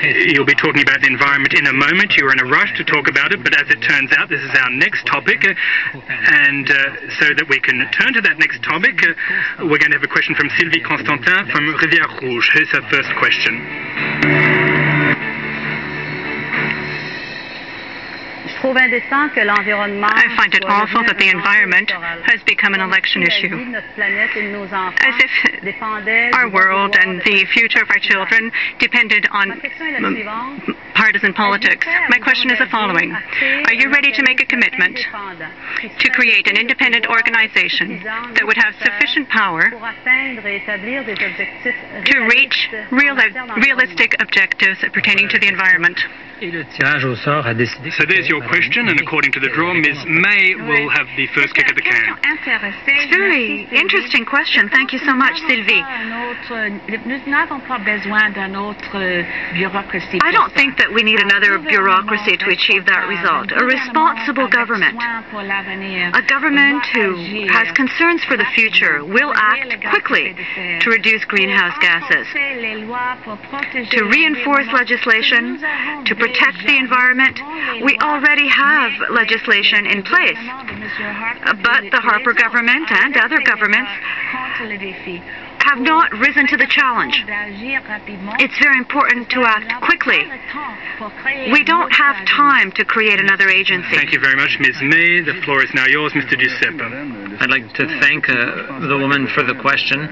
You'll be talking about the environment in a moment. You were in a rush to talk about it, but as it turns out, this is our next topic. And so that we can turn to that next topic, we're going to have a question from Sylvie Constantin from Rivière Rouge. Here's her first question. I find it awful that the environment has become an election issue, as if our world and the future of our children depended on partisan politics. My question is the following. Are you ready to make a commitment to create an independent organization that would have sufficient power to reach realistic objectives pertaining to the environment? So there's your question, and according to the draw, Ms. May will have the first kick at the can. It's a very interesting question. Thank you so much, Sylvie. I don't think that we need another bureaucracy to achieve that result. A responsible government, a government who has concerns for the future, will act quickly to reduce greenhouse gases, to reinforce legislation, to protect the environment. We already have legislation in place, but the Harper government and other governments have not risen to the challenge. It's very important to act quickly. We don't have time to create another agency. Thank you very much, Ms. May. The floor is now yours, Mr. Duceppe. I'd like to thank the woman for the question.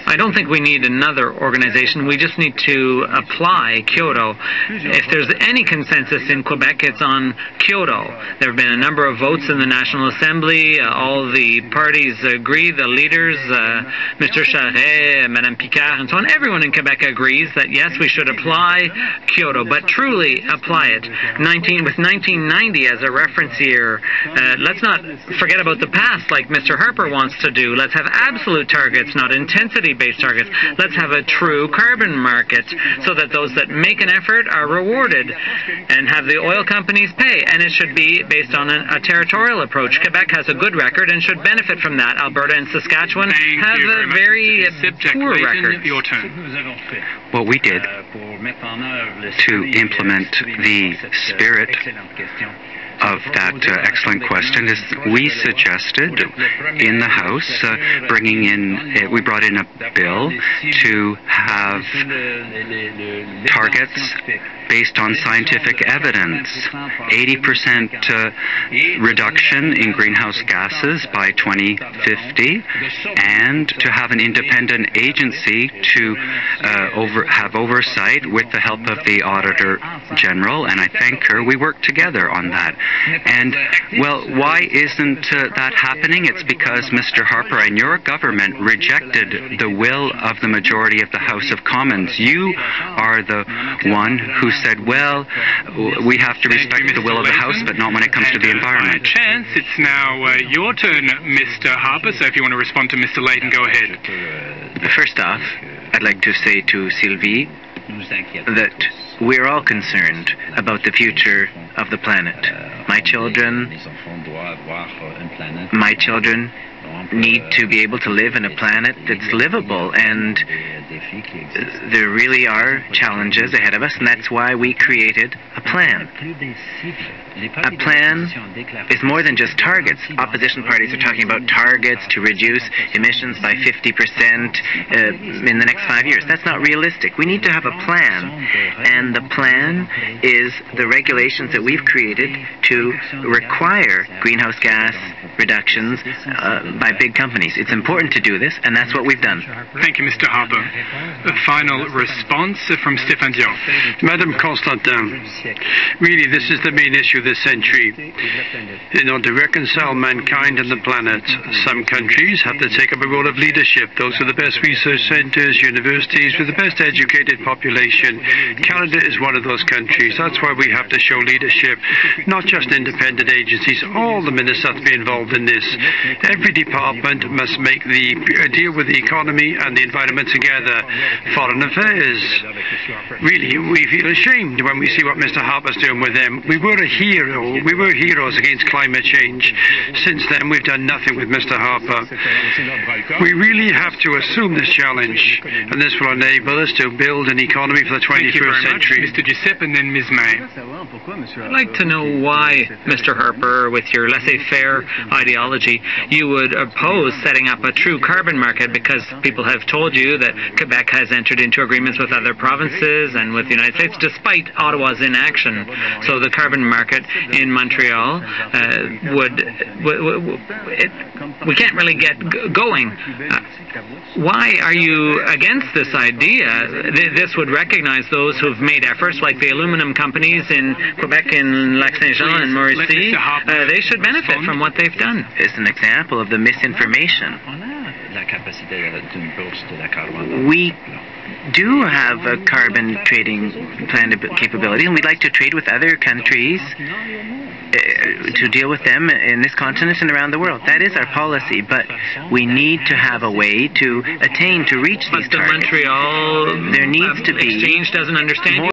I don't think we need another organization. We just need to apply Kyoto. If there's any consensus in Quebec, it's on Kyoto. There have been a number of votes in the National Assembly. All the parties agree, the leaders, Mr. Charest, Madame Picard, and so on. Everyone in Quebec agrees that, yes, we should apply Kyoto, but truly apply it. With 1990 as a reference year, let's not forget about the past like Mr. Harper wants to do. Let's have absolute targets, not intensity-based targets. Let's have a true carbon market so that those that make an effort are rewarded and have the oil companies pay. And it should be based on a territorial approach. Quebec has a good record and should benefit from that. Alberta and Saskatchewan have a very poor record. Your turn. What we did to implement the spirit of that excellent question is we suggested in the House we brought in a bill to have targets based on scientific evidence, 80% reduction in greenhouse gases by 2050, and to have an independent agency to have oversight with the help of the Auditor General, and I thank her. We worked together on that. And, well, why isn't that happening? It's because Mr. Harper and your government rejected the will of the majority of the House of Commons. You are the one who said, well, we have to respect the will of the House, but not when it comes to the environment. Chance, it's now your turn, Mr. Harper, so if you want to respond to Mr. Layton, go ahead. First off, I'd like to say to Sylvie that we're all concerned about the future of the planet. My children need to be able to live in a planet that's livable, and there really are challenges ahead of us, and that's why we created a plan. A plan is more than just targets. Opposition parties are talking about targets to reduce emissions by 50% in the next 5 years. That's not realistic. We need to have a plan, and the plan is the regulations that we've created to require greenhouse gas reductions by big companies. It's important to do this, and that's what we've done. Thank you, Mr. Harper. A final response from Stéphane Dion. Madame Constantin, really this is the main issue this century. In order to reconcile mankind and the planet, some countries have to take up a role of leadership. Those are the best research centers, universities with the best educated population. Canada is one of those countries. That's why we have to show leadership, not just independent agencies. All the ministers have to be involved in this. Every department must make deal with the economy and the environment together. Foreign Affairs. Really, we feel ashamed when we see what Mr. Harper's doing with them. We were a hero. We were heroes against climate change. Since then, we've done nothing with Mr. Harper. We really have to assume this challenge, and this will enable us to build an economy for the 21st century. Mr. Giuseppe and then Ms. May. I'd like to know why, Mr. Harper, with your laissez-faire ideology, you would oppose setting up a true carbon market, because people have told you that Quebec has entered into agreements with other provinces and with the United States, despite Ottawa's inaction. So the carbon market in Montreal we can't really get going. Why are you against this idea? This would recognize those who've made efforts, like the aluminum companies in Quebec, in Lac-Saint-Jean and Mauricie. They should benefit from what they've done. It's an example of the misinformation. We do have a carbon trading plan capability, and we'd like to trade with other countries to deal with them in this continent and around the world. That is our policy, but we need to have a way to reach these targets. But the Montreal there needs to be exchange doesn't understand